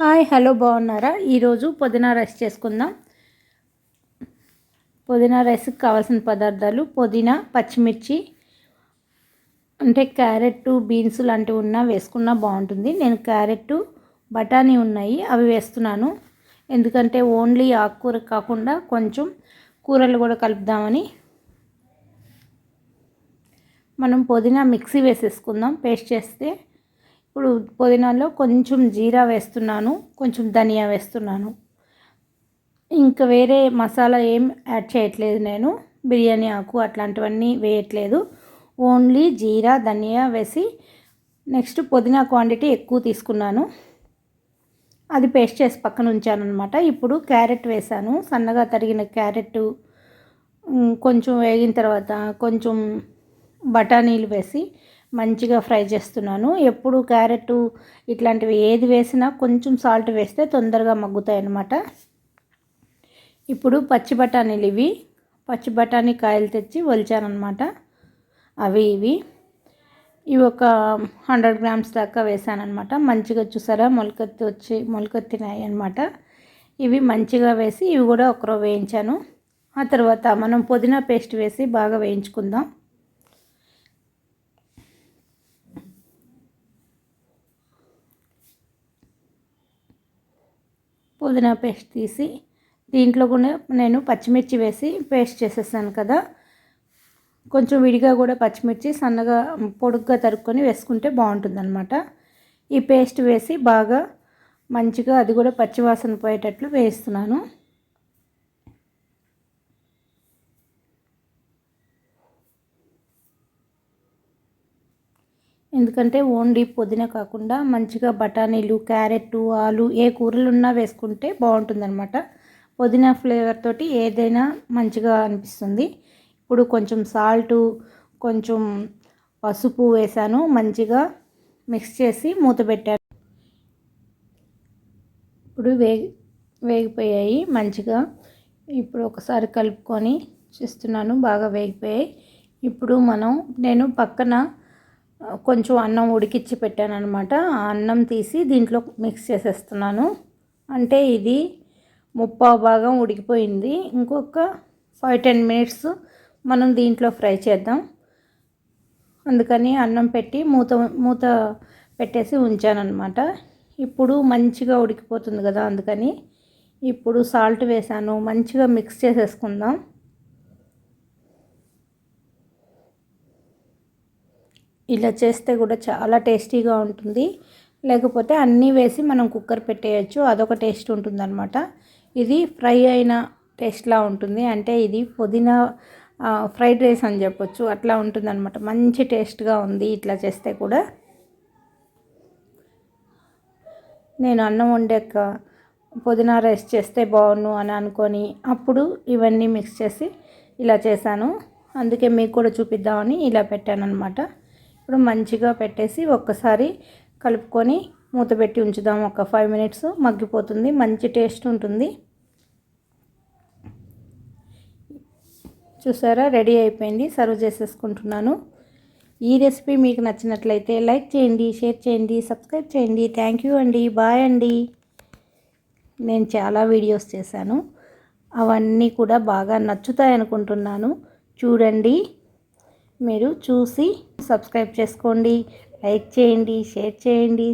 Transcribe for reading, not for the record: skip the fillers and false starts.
Hi hello బాగున్నారా? ఈరోజు పుదీనా రైస్ చేసుకుందాం. పుదీనా రైస్కి కావాల్సిన పదార్థాలు పుదీనా, పచ్చిమిర్చి, అంటే క్యారెట్, బీన్స్ లాంటివి ఉన్నా వేసుకున్నా బాగుంటుంది. నేను క్యారెట్, బఠానీ ఉన్నాయి అవి వేస్తున్నాను. ఎందుకంటే ఓన్లీ ఆకుకూర కాకుండా కొంచెం కూరలు కూడా కలుపుదామని. మనం పుదీనా మిక్సీ వేసేసుకుందాం పేస్ట్ చేస్తే. ఇప్పుడు పుదీనాలో కొంచెం జీరా వేస్తున్నాను, కొంచెం ధనియా వేస్తున్నాను. ఇంకా వేరే మసాలా ఏం యాడ్ చేయట్లేదు. నేను బిర్యానీ ఆకు అట్లాంటివన్నీ వేయట్లేదు. ఓన్లీ జీరా, ధనియా వేసి నెక్స్ట్ పుదీనా క్వాంటిటీ ఎక్కువ తీసుకున్నాను. అది పేస్ట్ చేసి పక్కన ఉంచాను అనమాట. ఇప్పుడు క్యారెట్ వేసాను, సన్నగా తరిగిన క్యారెట్. కొంచెం వేగిన తర్వాత కొంచెం బఠానీలు వేసి మంచిగా ఫ్రై చేస్తున్నాను. ఎప్పుడు క్యారెట్ ఇట్లాంటివి ఏది వేసినా కొంచెం సాల్ట్ వేస్తే తొందరగా మగ్గుతాయి అన్నమాట. ఇప్పుడు పచ్చి బఠానీలు పచ్చి బఠానీ కాయలు తెచ్చి ఒలిచానమాట. ఇవి ఒక 100 గ్రామ్స్ దాకా వేసానమాట. మంచిగా చూసారా మొలకెత్తినాయి అన్నమాట. ఇవి మంచిగా వేసి ఇవి కూడా ఒకరో వేయించాను. ఆ తర్వాత మనం పుదీనా పేస్ట్ వేసి బాగా వేయించుకుందాం. పుదీనా పేస్ట్ తీసి దీంట్లో కూడా నేను పచ్చిమిర్చి వేసి పేస్ట్ చేసేసాను కదా. కొంచెం విడిగా కూడా పచ్చిమిర్చి సన్నగా పొడుగ్గా తరుక్కొని వేసుకుంటే బాగుంటుందన్నమాట. ఈ పేస్ట్ వేసి బాగా మంచిగా అది కూడా పచ్చివాసన పోయేటట్లు వేస్తున్నాను. ఎందుకంటే ఓన్లీ పుదీనా కాకుండా మంచిగా బఠానీలు, క్యారెట్, ఆలు ఏ కూరలు ఉన్నా వేసుకుంటే బాగుంటుందన్నమాట. పుదీనా ఫ్లేవర్ తోటి ఏదైనా మంచిగా అనిపిస్తుంది. ఇప్పుడు కొంచెం సాల్టు, కొంచెం పసుపు వేసాను. మంచిగా మిక్స్ చేసి మూత పెట్టాను. ఇప్పుడు వేగిపోయాయి మంచిగా. ఇప్పుడు ఒకసారి కలుపుకొని చేస్తున్నాను. బాగా వేగిపోయాయి. ఇప్పుడు నేను పక్కన కొంచెం అన్నం ఉడికించి పెట్టాను అనమాట. ఆ అన్నం తీసి దీంట్లో మిక్స్ చేసేస్తున్నాను. అంటే ఇది 30% ఉడికిపోయింది. ఇంకొక 5-10 మినిట్స్ మనం దీంట్లో ఫ్రై చేద్దాం. అందుకని అన్నం పెట్టి మూత పెట్టేసి ఉంచానన్నమాట. ఇప్పుడు మంచిగా ఉడికిపోతుంది కదా, అందుకని ఇప్పుడు సాల్ట్ వేసాను. మంచిగా మిక్స్ చేసేసుకుందాం. ఇలా చేస్తే కూడా చాలా టేస్టీగా ఉంటుంది. లేకపోతే అన్నీ వేసి మనం కుక్కర్ పెట్టేయచ్చు, అదొక టేస్ట్ ఉంటుందన్నమాట. ఇది ఫ్రై అయిన టేస్ట్లా ఉంటుంది. అంటే ఇది పుదీనా ఫ్రైడ్ రైస్ అని చెప్పొచ్చు, అట్లా ఉంటుందన్నమాట. మంచి టేస్ట్గా ఉంది ఇట్లా చేస్తే కూడా. నేను అన్నం వండాక పుదీనా రైస్ చేస్తే బాగుండు అని అనుకొని అప్పుడు ఇవన్నీ మిక్స్ చేసి ఇలా చేశాను. అందుకే మీకు కూడా చూపిద్దామని ఇలా పెట్టాను అనమాట. ఇప్పుడు మంచిగా పెట్టేసి ఒక్కసారి కలుపుకొని మూత పెట్టి ఉంచుదాం. ఒక 5 మినిట్స్ మగ్గిపోతుంది. మంచి టేస్ట్ ఉంటుంది. చూసారా, రెడీ అయిపోయింది. సర్వ్ చేసేసుకుంటున్నాను. ఈ రెసిపీ మీకు నచ్చినట్లయితే లైక్ చేయండి, షేర్ చేయండి, సబ్స్క్రైబ్ చేయండి. థ్యాంక్ యూ అండి. బాయ్ అండి. నేను చాలా వీడియోస్ చేశాను, అవన్నీ కూడా బాగా నచ్చుతాయి అనుకుంటున్నాను. చూడండి, మీరు చూసి సబ్స్క్రైబ్ చేసుకోండి, లైక్ చేయండి, షేర్ చేయండి.